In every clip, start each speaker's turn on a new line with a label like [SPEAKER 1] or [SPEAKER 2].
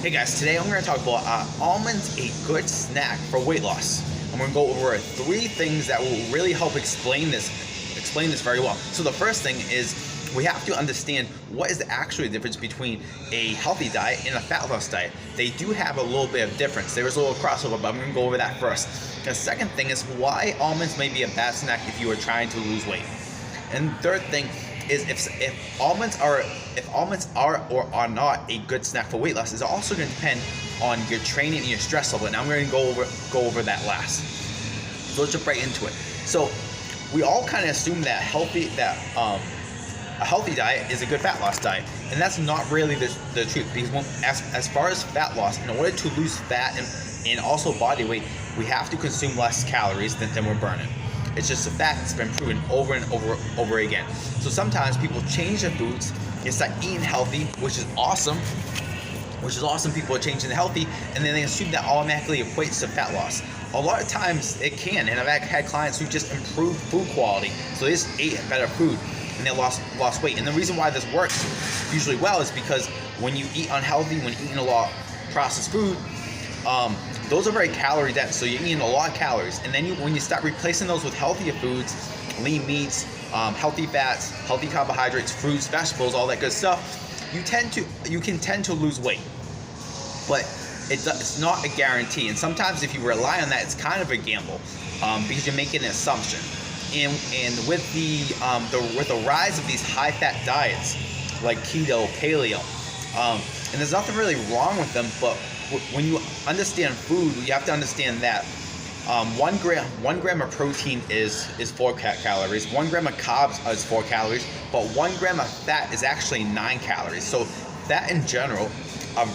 [SPEAKER 1] Hey guys, today I'm going to talk about almonds, a good snack for weight loss. I'm going to go over 3 things that will really help explain this very well. So the first thing is we have to understand what is the actual difference between a healthy diet and a fat loss diet. They do have a little bit of difference. There is a little crossover, but I'm going to go over that first. The second thing is why almonds may be a bad snack if you are trying to lose weight. And third thing is if almonds are or are not a good snack for weight loss is also going to depend on your training and your stress level. And I'm going to go over that last. So let's jump right into it. So we all kind of assume that a healthy diet is a good fat loss diet, and that's not really the truth. Because as far as fat loss, in order to lose fat and also body weight, we have to consume less calories than we're burning. It's just a fact that's been proven over and over again. So sometimes people change their foods, they start eating healthy, which is awesome. People are changing to healthy, and then they assume that automatically equates to fat loss. A lot of times it can, and I've had clients who just improved food quality. So they just ate better food and they lost weight. And the reason why this works usually well is because when you eat unhealthy, when you're eating a lot of processed food, those are very calorie dense, so you're eating a lot of calories. And then when you start replacing those with healthier foods, lean meats, healthy fats, healthy carbohydrates, fruits, vegetables, all that good stuff, you can tend to lose weight. But it's not a guarantee. And sometimes if you rely on that, it's kind of a gamble because you're making an assumption. And with the rise of these high fat diets like keto, paleo, and there's nothing really wrong with them, but when you understand food, you have to understand that 1 gram of protein is 4 calories, 1 gram of carbs is 4 calories, but 1 gram of fat is actually 9 calories. So fat in general are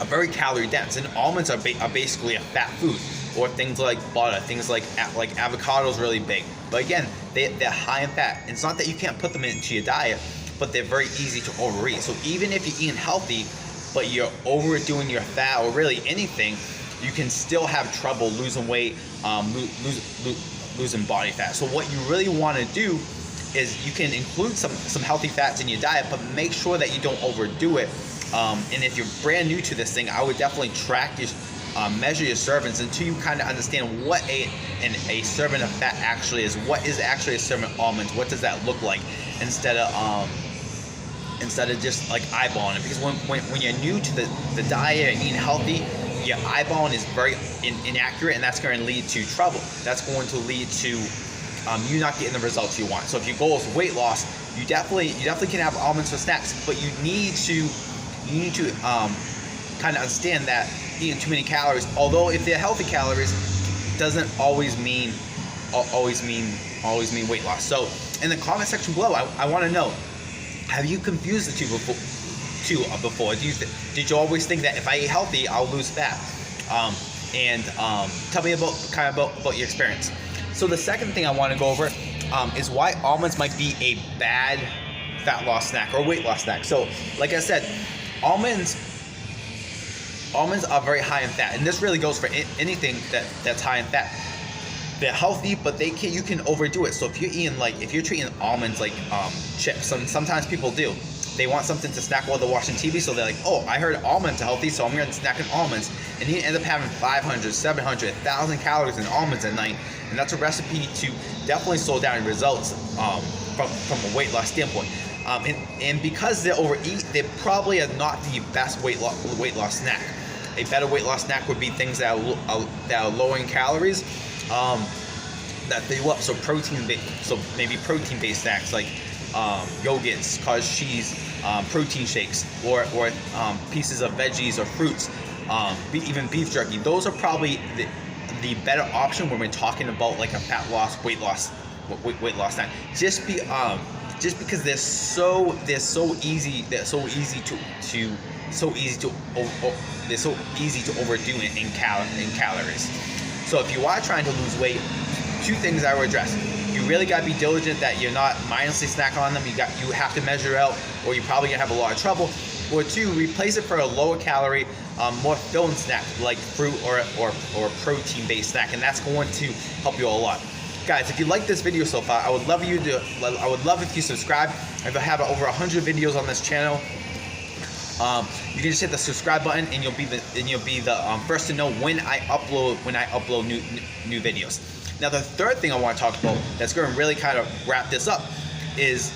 [SPEAKER 1] very calorie dense, and almonds are basically a fat food, or things like butter, things like avocado is really big. But again, they're high in fat. It's not that you can't put them into your diet, but they're very easy to overeat. So even if you're eating healthy, but you're overdoing your fat or really anything, you can still have trouble losing weight, losing body fat. So what you really want to do is you can include some healthy fats in your diet, but make sure that you don't overdo it. And if you're brand new to this thing, I would definitely track your measure your servings until you kind of understand what a serving of fat actually is. What is actually a serving of almonds? What does that look like? Instead of just like eyeballing it, because when you're new to the diet and eating healthy, your eyeballing is very inaccurate, and that's going to lead to trouble. That's going to lead to you not getting the results you want. So if your goal is weight loss, you definitely can have almonds for snacks, but you need to kind of understand that eating too many calories, although if they're healthy calories, doesn't always mean weight loss. So in the comment section below, I want to know, have you confused the two before? Did you always think that if I eat healthy, I'll lose fat? Tell me about your experience. So the second thing I want to go over is why almonds might be a bad fat loss snack or weight loss snack. So like I said, almonds are very high in fat, and this really goes for anything that's high in fat. They're healthy, but you can overdo it. So if you're treating almonds like chips, sometimes people do. They want something to snack while they're watching TV, so they're like, oh, I heard almonds are healthy, so I'm going to snack on almonds. And you end up having 500, 700, 1,000 calories in almonds at night. And that's a recipe to definitely slow down your results from a weight loss standpoint. And because they overeat, they probably are not the best weight loss snack. A better weight loss snack would be things that are low in calories, that fill up. So maybe protein-based snacks like yogurts, cottage cheese, protein shakes, or pieces of veggies or fruits, even beef jerky. Those are probably the better option when we're talking about like a fat loss, weight loss snack. Just because they're so easy to overdo in calories. So if you are trying to lose weight, 2 things I would address. You really got to be diligent that you're not mindlessly snacking on them. You have to measure out, or you're probably gonna have a lot of trouble. Or 2, replace it for a lower calorie, more filling snack like fruit or protein-based snack, and that's going to help you a lot. Guys, if you like this video so far, I would love if you subscribe. I have over 100 videos on this channel. You can just hit the subscribe button, and you'll be the first to know when I upload new videos. Now, the third thing I want to talk about that's going to really kind of wrap this up is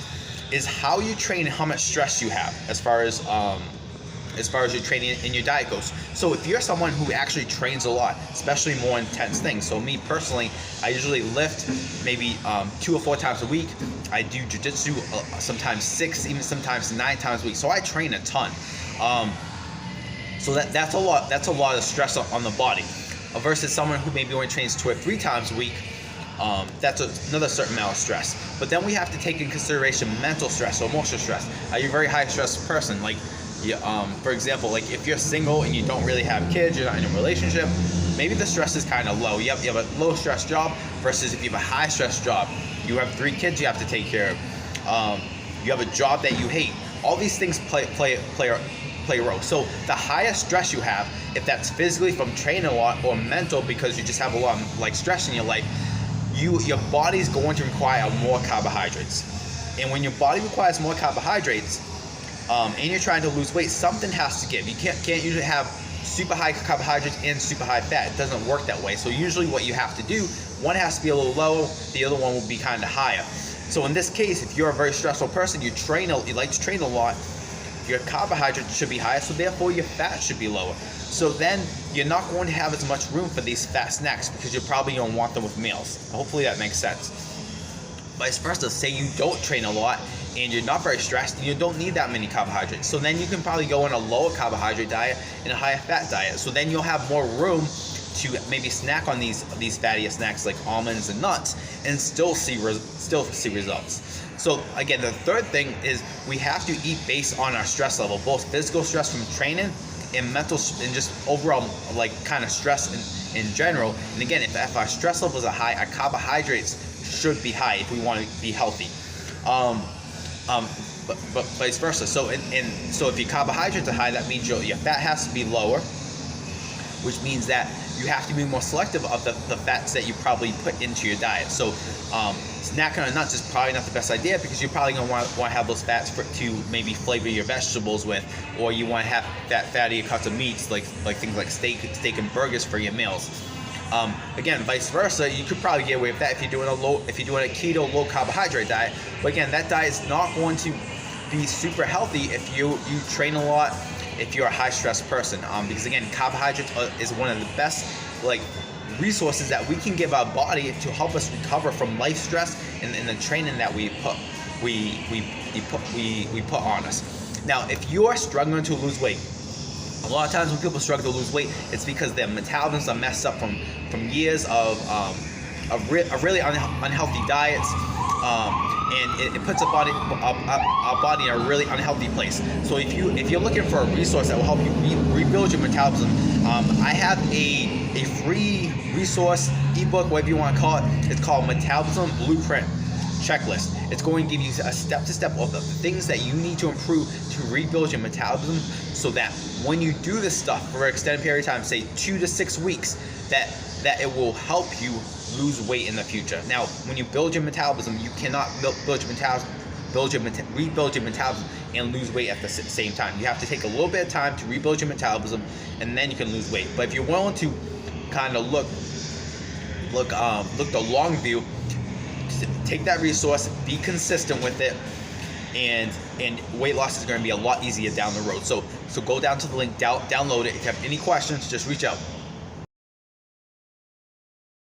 [SPEAKER 1] how you train and how much stress you have as far as your training and your diet goes. So if you're someone who actually trains a lot, especially more intense things, so me personally, I usually lift maybe 2 or 4 times a week. I do jiu-jitsu sometimes 6, even sometimes 9 times a week. So I train a ton. So that's a lot of stress on the body. Versus someone who maybe only trains 2 or 3 times a week. That's another certain amount of stress. But then we have to take in consideration mental stress or emotional stress. Are you a very high stress person? Like, for example, like if you're single and you don't really have kids, you're not in a relationship, maybe the stress is kind of low. You have a low stress job versus if you have a high stress job, you have 3 kids you have to take care of. You have a job that you hate. All these things play a role. So the higher stress you have, if that's physically from training a lot or mental because you just have a lot of like stress in your life, your body's going to require more carbohydrates. And when your body requires more carbohydrates, and you're trying to lose weight, something has to give. You can't usually have super high carbohydrates and super high fat. It doesn't work that way. So usually what you have to do, one has to be a little lower, the other one will be kind of higher. So in this case, if you're a very stressful person, you like to train a lot, your carbohydrates should be higher, so therefore your fat should be lower. So then you're not going to have as much room for these fat snacks because you're probably going to want them with meals. Hopefully that makes sense. Vice versa, say you don't train a lot and you're not very stressed and you don't need that many carbohydrates. So then you can probably go on a lower carbohydrate diet and a higher fat diet. So then you'll have more room to maybe snack on these fattier snacks like almonds and nuts and still see results. So again, the third thing is we have to eat based on our stress level, both physical stress from training and mental and just overall like kind of stress in general. And again, if our stress levels are high, our carbohydrates should be high if we want to be healthy. But vice versa. So if your carbohydrates are high, that means your fat has to be lower, which means that you have to be more selective of the fats that you probably put into your diet. So snacking on nuts is probably not the best idea because you're probably going to want to have those fats to maybe flavor your vegetables with, or you want to have fattier cuts of meats like things like steak and burgers for your meals. Again, vice versa, you could probably get away with that if you're doing a keto low carbohydrate diet. But again, that diet is not going to be super healthy if you train a lot, if you're a high stress person. Because again, carbohydrates is one of the best resources that we can give our body to help us recover from life stress and the training that we put on us. Now, if you are struggling to lose weight, a lot of times when people struggle to lose weight, it's because their metabolisms are messed up from years of really unhealthy diets, and it puts our body in a really unhealthy place. So if you're looking for a resource that will help you rebuild your metabolism, I have a free resource, ebook, whatever you want to call it. It's called Metabolism Blueprint Checklist. It's going to give you a step-to-step of the things that you need to improve to rebuild your metabolism, so that when you do this stuff for an extended period of time, say 2 to 6 weeks, that it will help you lose weight in the future. Now, when you build your metabolism, you cannot rebuild your metabolism and lose weight at the same time. You have to take a little bit of time to rebuild your metabolism, and then you can lose weight. But if you're willing to kind of look the long view, take that resource, be consistent with it, and weight loss is going to be a lot easier down the road. So go down to the link, download it. If you have any questions, just reach out.